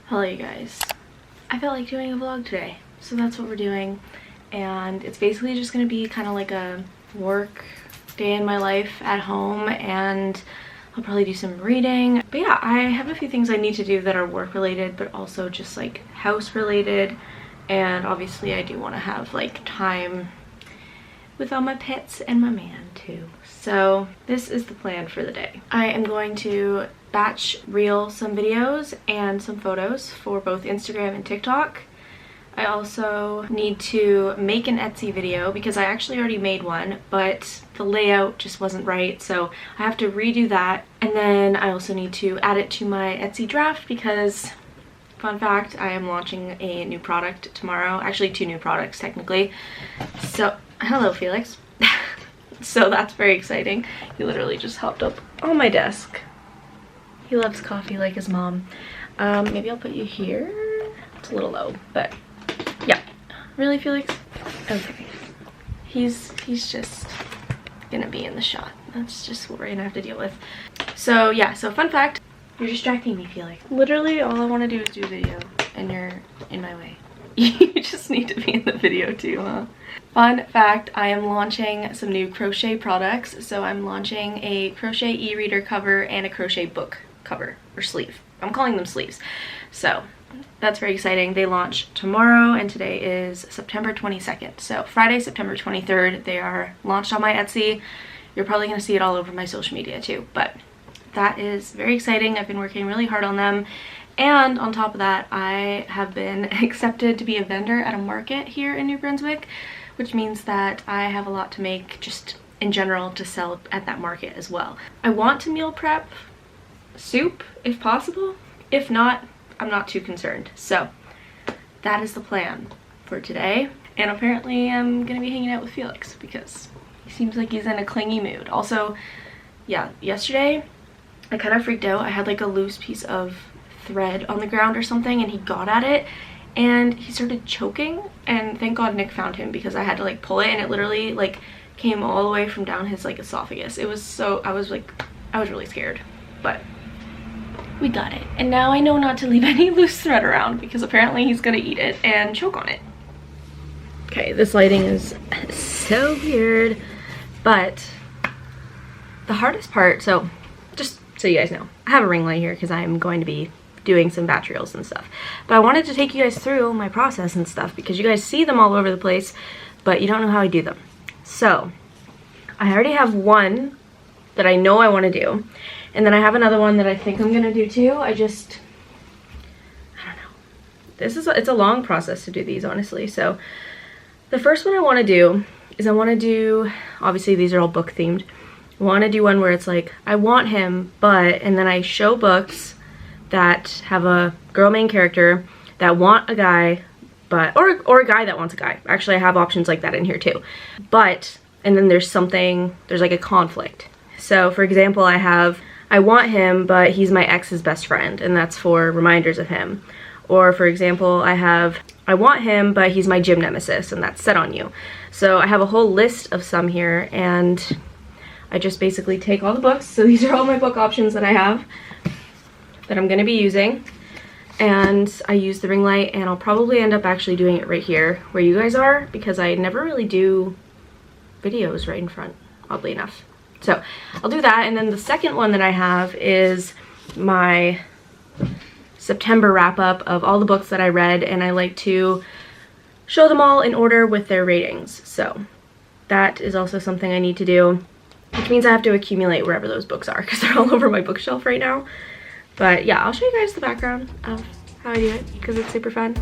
Hello you guys. I felt like doing a vlog today, so that's what we're doing, and it's basically just gonna be kind of like a work day in my life at home, and I'll probably do some reading. But yeah, I have a few things I need to do that are work related but also just like house related, and obviously I do want to have like time with all my pets and my man too. So this is the plan for the day. I am going to batch reel some videos and some photos for both Instagram and TikTok. I also need to make an Etsy video because I actually already made one, but the layout just wasn't right, so I have to redo that. And then I also need to add it to my Etsy draft because, fun fact, I am launching a new product tomorrow. Actually, 2 new products technically. So, hello Felix. So that's very exciting. He literally just hopped up on my desk. He loves coffee like his mom. Maybe I'll put you here. It's a little low, but yeah. Really, Felix? Okay. He's just gonna be in the shot. That's just what we're gonna have to deal with. So yeah, so fun fact, you're distracting me, Felix. Literally all I wanna do is do a video and you're in my way. You just need to be in the video too, huh? Fun fact, I am launching some new crochet products. So I'm launching a crochet e-reader cover and a crochet book cover, or sleeve. I'm calling them sleeves. So that's very exciting. They launch tomorrow and today is September 22nd. So Friday, September 23rd, they are launched on my Etsy. You're probably gonna see it all over my social media too, but that is very exciting. I've been working really hard on them. And on top of that, I have been accepted to be a vendor at a market here in New Brunswick, which means that I have a lot to make just in general to sell at that market as well. I want to meal prep soup if possible. If not, I'm not too concerned. So that is the plan for today. And apparently I'm gonna be hanging out with Felix because he seems like he's in a clingy mood. Also, yeah, yesterday I kind of freaked out. I had like a loose piece of thread on the ground or something and he got at it and he started choking, and thank God Nick found him because I had to like pull it and it literally like came all the way from down his like esophagus. It was so, I was really scared, but we got it. And now I know not to leave any loose thread around because apparently he's gonna eat it and choke on it. Okay, this lighting is so weird, but the hardest part, so just so you guys know, I have a ring light here because I'm going to be doing some batch reels and stuff. But I wanted to take you guys through my process and stuff because you guys see them all over the place, but you don't know how I do them. So I already have one that I know I want to do, and then I have another one that I think I'm gonna do too. I don't know. It's a long process to do these, honestly. So the first one I want to do is obviously these are all book themed. I want to do one where it's like, I want him, but, and then I show books that have a girl main character that want a guy, but, or a guy that wants a guy. Actually, I have options like that in here too. But, and then there's like a conflict. So for example, I want him, but he's my ex's best friend, and that's for reminders of him. Or for example, I want him, but he's my gym nemesis, and that's set on you. So I have a whole list of some here, and I just basically take all the books. So these are all my book options that I have that I'm gonna be using. And I use the ring light, and I'll probably end up actually doing it right here where you guys are because I never really do videos right in front, oddly enough. So I'll do that. And then the second one that I have is my September wrap up of all the books that I read, and I like to show them all in order with their ratings. So that is also something I need to do, which means I have to accumulate wherever those books are because they're all over my bookshelf right now. But yeah, I'll show you guys the background of how I do it because it's super fun.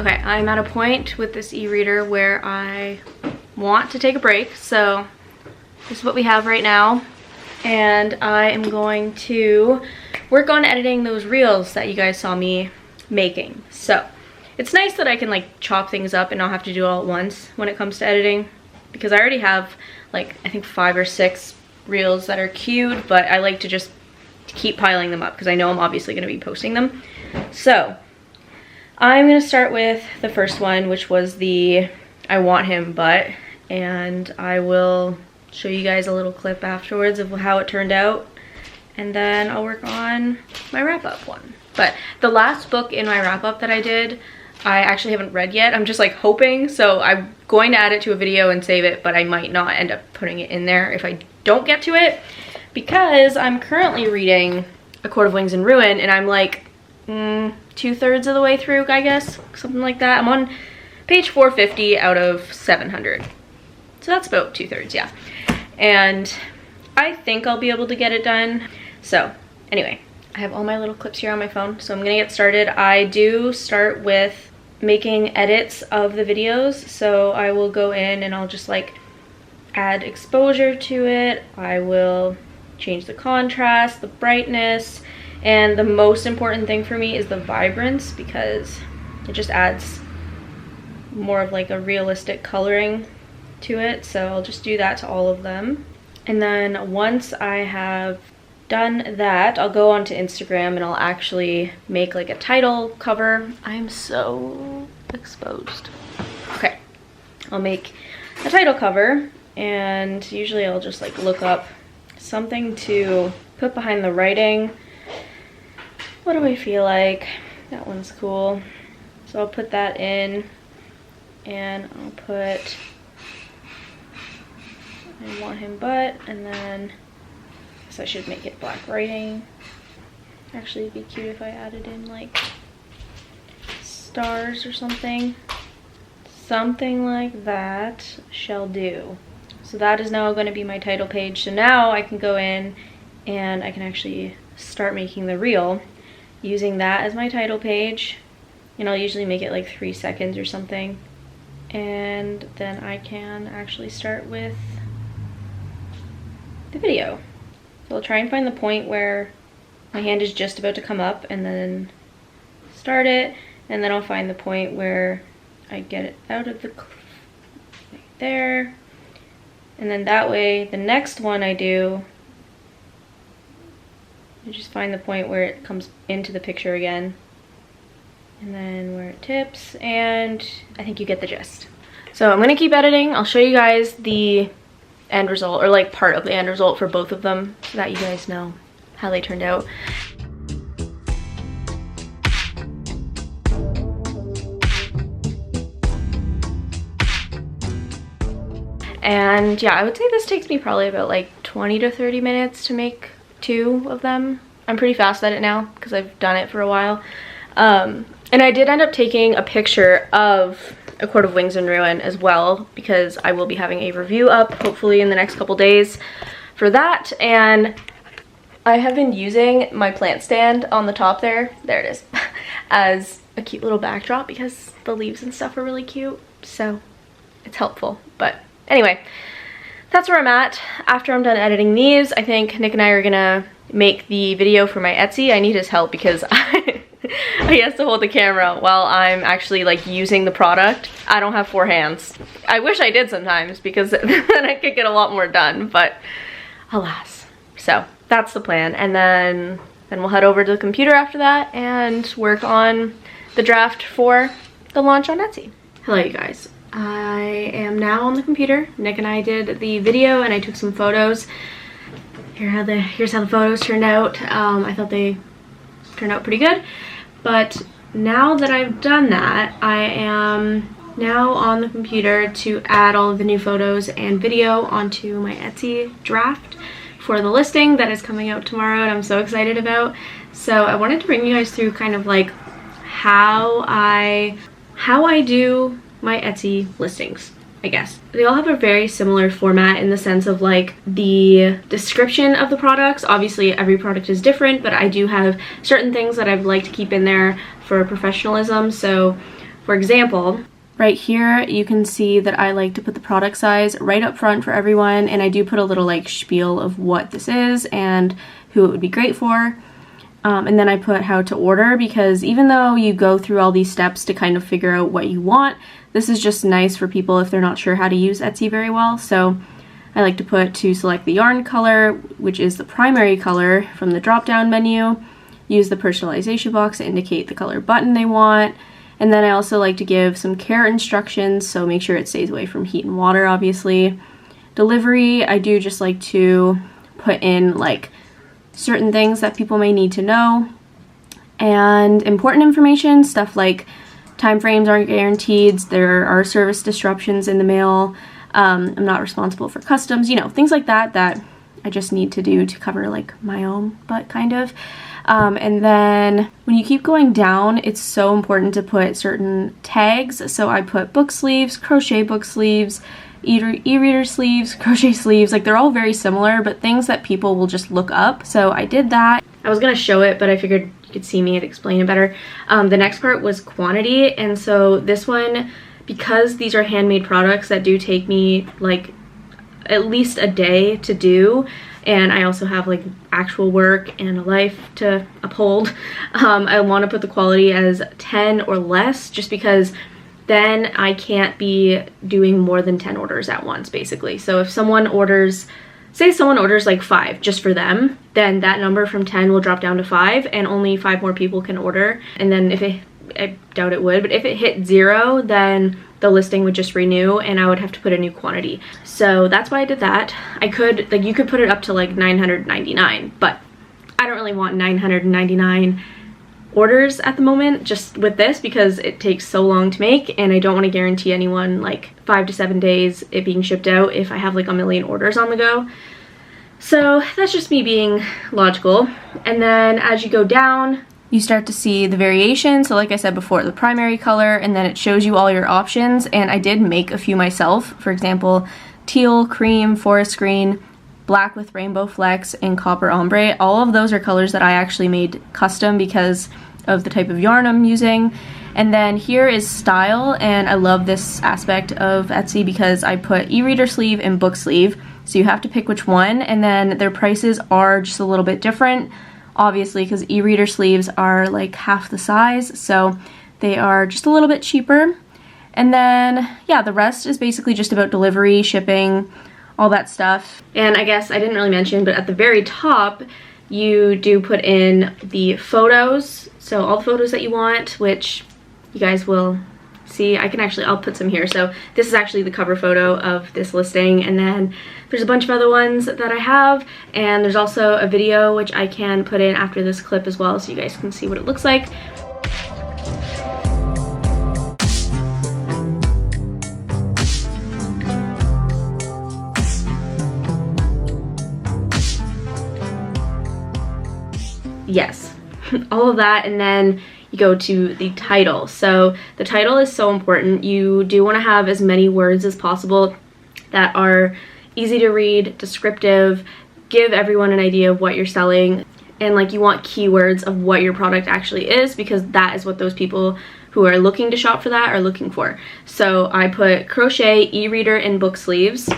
Okay, I'm at a point with this e-reader where I want to take a break, so this is what we have right now. And I am going to work on editing those reels that you guys saw me making. So it's nice that I can like chop things up and not have to do it all at once when it comes to editing, because I already have like I think 5 or 6 reels that are queued, but I like to just keep piling them up because I know I'm obviously going to be posting them. So I'm going to start with the first one, which was the I want him butt, and I will show you guys a little clip afterwards of how it turned out, and then I'll work on my wrap-up one. But the last book in my wrap-up that I did, I actually haven't read yet. I'm just like hoping, so I'm going to add it to a video and save it, but I might not end up putting it in there if I don't get to it, because I'm currently reading A Court of Wings and Ruin, and I'm like 2/3 of the way through, I guess, something like that. I'm on page 450 out of 700, so that's about 2/3, yeah. And I think I'll be able to get it done. So anyway, I have all my little clips here on my phone, so I'm gonna get started. I do start with making edits of the videos, so I will go in and I'll just like add exposure to it. I will change the contrast, the brightness, and the most important thing for me is the vibrance, because it just adds more of like a realistic coloring to it. So I'll just do that to all of them. And then once I have done that, I'll go onto Instagram and I'll actually make like a title cover. I'm so exposed. Okay, I'll make a title cover, and usually I'll just like look up something to put behind the writing. What do I feel like? That one's cool. So I'll put that in, and I'll put I want him butt, and then I guess I should make it black writing. Actually, it'd be cute if I added in like stars or something. Something like that shall do. So that is now going to be my title page. So now I can go in and I can actually start making the reel using that as my title page. And I'll usually make it like 3 seconds or something. And then I can actually start with the video. So I'll try and find the point where my hand is just about to come up and then start it, and then I'll find the point where I get it out of the right there, and then that way the next one I do, I just find the point where it comes into the picture again, and then where it tips, and I think you get the gist. So I'm gonna keep editing. I'll show you guys the end result, or like part of the end result for both of them, so that you guys know how they turned out. And yeah, I would say this takes me probably about like 20 to 30 minutes to make 2 of them. I'm pretty fast at it now because I've done it for a while. And I did end up taking a picture of A Court of Wings and Ruin as well, because I will be having a review up hopefully in the next couple days for that. And I have been using my plant stand on the top there it is, as a cute little backdrop because the leaves and stuff are really cute, so it's helpful. But anyway, that's where I'm at. After I'm done editing these, I think Nick and I are gonna make the video for my Etsy. I need his help because he has to hold the camera while I'm actually like using the product. I don't have 4 hands. I wish I did sometimes, because then I could get a lot more done, but alas. So that's the plan, and then we'll head over to the computer after that and work on the draft for the launch on Etsy. Hello you guys. I am now on the computer. Nick and I did the video and I took some photos. Here's how the photos turned out. I thought they turned out pretty good. But now that I've done that, I am now on the computer to add all of the new photos and video onto my Etsy draft for the listing that is coming out tomorrow, and I'm so excited about. So I wanted to bring you guys through kind of like how I do my Etsy listings, I guess. They all have a very similar format in the sense of like the description of the products. Obviously every product is different, but I do have certain things that I'd like to keep in there for professionalism. So For example, right here you can see that I like to put the product size right up front for everyone, and I do put a little like spiel of what this is and who it would be great for. And then I put how to order, because even though you go through all these steps to kind of figure out what you want, this is just nice for people if they're not sure how to use Etsy very well. So I like to put to select the yarn color, which is the primary color from the drop down menu, use the personalization box to indicate the color button they want, and then I also like to give some care instructions, so make sure it stays away from heat and water, obviously. Delivery, I do just like to put in like certain things that people may need to know, and important information, stuff like time frames aren't guaranteed, there are service disruptions in the mail, I'm not responsible for customs, you know, things like that that I just need to do to cover like my own butt, kind of. And then when you keep going down, it's so important to put certain tags. So I put book sleeves, crochet book sleeves, e-reader sleeves, crochet sleeves, like they're all very similar, but things that people will just look up. So I did that. I was gonna show it, but I figured you could see me and explain it better. The next part was quantity, and so this one, because these are handmade products that do take me like at least a day to do, and I also have like actual work and a life to uphold, I want to put the quality as 10 or less, just because then I can't be doing more than 10 orders at once, basically. So if someone orders, say someone orders like 5 just for them, then that number from 10 will drop down to 5, and only 5 more people can order. And then if it, I doubt it would, but if it hit 0, then the listing would just renew and I would have to put a new quantity. So that's why I did that. I could, like, you could put it up to like 999, but I don't really want 999 orders at the moment just with this, because it takes so long to make, and I don't want to guarantee anyone like 5 to 7 days it being shipped out if I have like a million orders on the go. So that's just me being logical. And then as you go down, you start to see the variation. So like I said before, the primary color, and then it shows you all your options, and I did make a few myself. For example, teal, cream, forest green, black with rainbow flecks, and copper ombre. All of those are colors that I actually made custom because of the type of yarn I'm using. And then here is style, and I love this aspect of Etsy because I put e-reader sleeve and book sleeve, so you have to pick which one, and then their prices are just a little bit different, obviously, because e-reader sleeves are like half the size, so they are just a little bit cheaper. And then yeah, the rest is basically just about delivery, shipping, all that stuff. And I guess I didn't really mention, but at the very top you do put in the photos, so all the photos that you want, which you guys will see. I'll put some here. So this is actually the cover photo of this listing, and then there's a bunch of other ones that I have, and there's also a video which I can put in after this clip as well, so you guys can see what it looks like. Yes, all of that, and then you go to the title. So the title is so important. You do want to have as many words as possible that are easy to read, descriptive, give everyone an idea of what you're selling, and like you want keywords of what your product actually is, because that is what those people who are looking to shop for that are looking for. So I put crochet, e-reader, and book sleeves.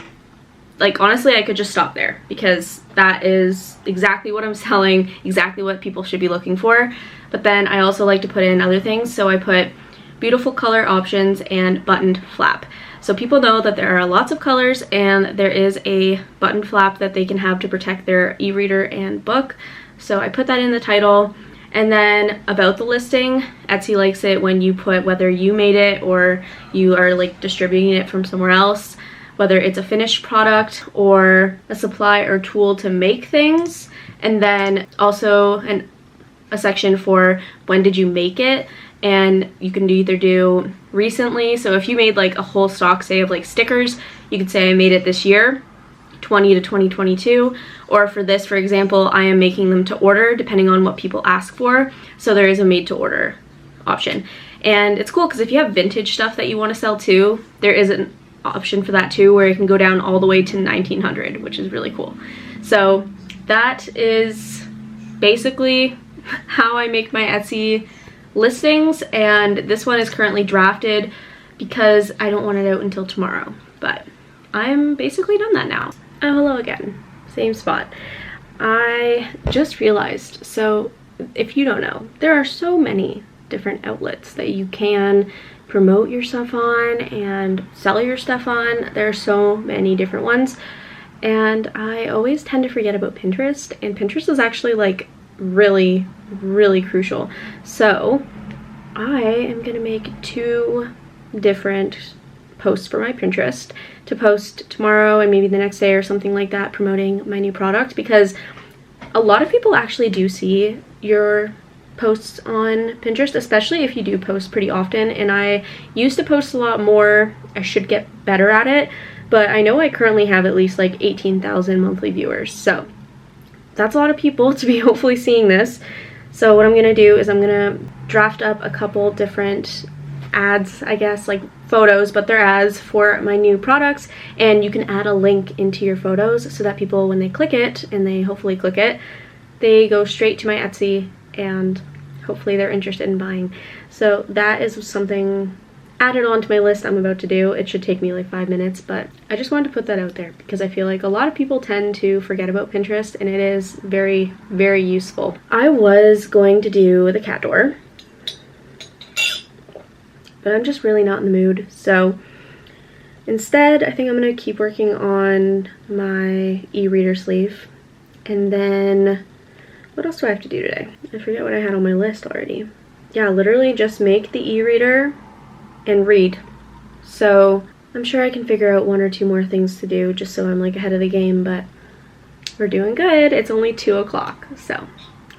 Like honestly, I could just stop there because that is exactly what I'm selling, exactly what people should be looking for. But then I also like to put in other things, so I put beautiful color options and buttoned flap. So people know that there are lots of colors, and there is a button flap that they can have to protect their e-reader and book. So I put that in the title. And then about the listing, Etsy likes it when you put whether you made it or you are like distributing it from somewhere else, whether it's a finished product or a supply or tool to make things. And then also a section for when did you make it, and you can either do recently, so if you made like a whole stock, say, of like stickers, you could say I made it this year, 20 to 2022, or for this, for example, I am making them to order depending on what people ask for, so there is a made to order option. And it's cool because if you have vintage stuff that you want to sell too, there is an option for that too, where it can go down all the way to 1900, which is really cool. So that is basically how I make my Etsy listings, and this one is currently drafted because I don't want it out until tomorrow. But I'm basically done that now. Oh, hello again. Same spot. I just realized, so if you don't know, there are so many different outlets that you can promote your stuff on and sell your stuff on. There are so many different ones, and I always tend to forget about Pinterest, and Pinterest is actually like really crucial. So I am gonna make 2 different posts for my Pinterest to post tomorrow and maybe the next day or something like that, promoting my new product, because a lot of people actually do see your posts on Pinterest, especially if you do post pretty often. And I used to post a lot more. I should get better at it, but I know I currently have at least like 18,000 monthly viewers, so that's a lot of people to be hopefully seeing this. So what I'm gonna do is I'm gonna draft up a couple different ads, I guess, like photos, but they're ads for my new products, and you can add a link into your photos so that people, when they click it, and they hopefully click it, they go straight to my Etsy and hopefully they're interested in buying. So that is something added onto my list I'm about to do. It should take me like 5 minutes, but I just wanted to put that out there because I feel like a lot of people tend to forget about Pinterest, and it is very useful. I was going to do the cat door, but I'm just really not in the mood. So instead, I think I'm gonna keep working on my e-reader sleeve. And then what else do I have to do today? I forget what I had on my list already. Yeah, literally just make the e-reader and read. So I'm sure I can figure out 1 or 2 more things to do just so I'm like ahead of the game, but we're doing good. It's only 2 o'clock, so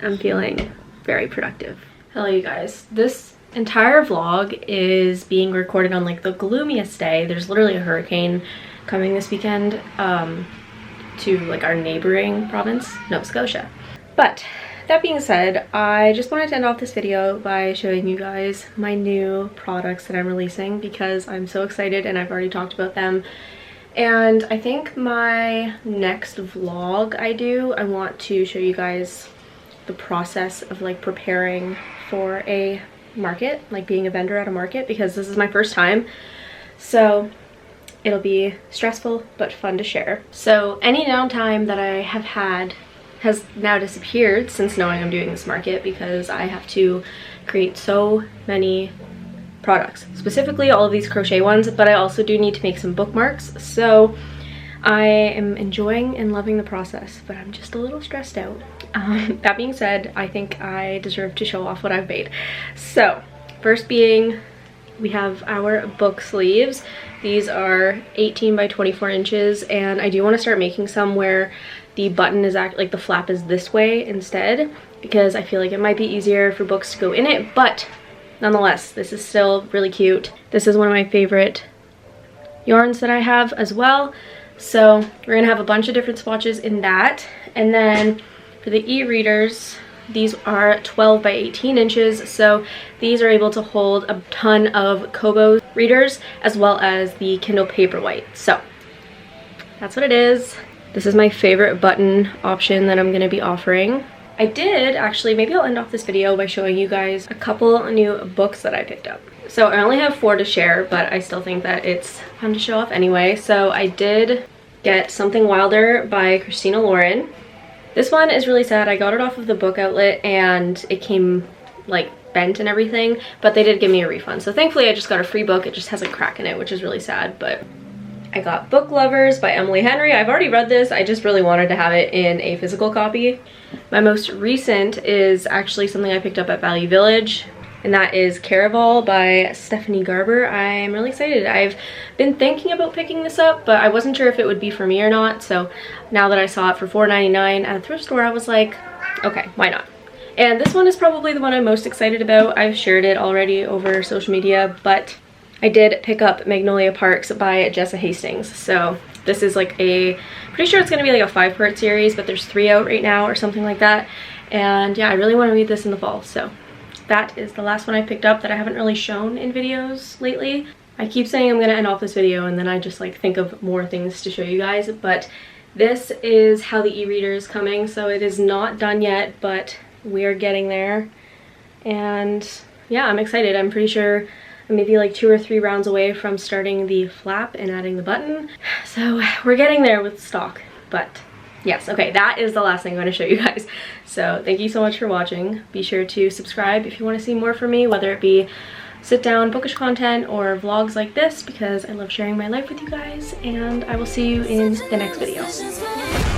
I'm feeling very productive. Hello you guys. This entire vlog is being recorded on like the gloomiest day. There's literally a hurricane coming this weekend to like our neighboring province, Nova Scotia. But that being said, I just wanted to end off this video by showing you guys my new products that I'm releasing because I'm so excited and I've already talked about them. And I think my next vlog I want to show you guys the process of like preparing for a market, like being a vendor at a market, because this is my first time. So it'll be stressful but fun to share. So any downtime that I have had has now disappeared since knowing I'm doing this market, because I have to create so many products, specifically all of these crochet ones, but I also do need to make some bookmarks. So I am enjoying and loving the process, but I'm just a little stressed out. That being said, I think I deserve to show off what I've made. So first being, we have our book sleeves. These are 18 by 24 inches, and I do want to start making some where the button is like the flap is this way instead, because I feel like it might be easier for books to go in it, but nonetheless, this is still really cute. This is one of my favorite yarns that I have as well. So we're gonna have a bunch of different swatches in that. And then for the e-readers, these are 12 by 18 inches. So these are able to hold a ton of Kobo readers as well as the Kindle Paperwhite. So that's what it is. This is my favorite button option that I'm gonna be offering. I did actually, maybe I'll end off this video by showing you guys a couple new books that I picked up. So I only have 4 to share, but I still think that it's fun to show off anyway. So I did get Something Wilder by Christina Lauren. This one is really sad. I got it off of the book outlet and it came like bent and everything, but they did give me a refund. So thankfully I just got a free book. It just has a crack in it, which is really sad. But I got Book Lovers by Emily Henry. I've already read this. I just really wanted to have it in a physical copy. My most recent is actually something I picked up at Value Village, and that is Caraval by Stephanie Garber. I'm really excited. I've been thinking about picking this up, but I wasn't sure if it would be for me or not. So now that I saw it for $4.99 at a thrift store, I was like, okay, why not? And this one is probably the one I'm most excited about. I've shared it already over social media, but I did pick up Magnolia Parks by Jessa Hastings. So this is like pretty sure it's gonna be like a 5-part series, but there's 3 out right now or something like that. And yeah, I really want to read this in the fall. So that is the last one I picked up that I haven't really shown in videos lately. I keep saying I'm gonna end off this video and then I just like think of more things to show you guys, but this is how the e-reader is coming. So it is not done yet, but we are getting there. And yeah, I'm excited. I'm pretty sure I'm maybe like 2 or 3 rounds away from starting the flap and adding the button. So we're getting there with stock, but yes, okay, that is the last thing I'm going to show you guys. So thank you so much for watching. Be sure to subscribe if you want to see more from me, whether it be sit down bookish content or vlogs like this, because I love sharing my life with you guys, and I will see you in the next video.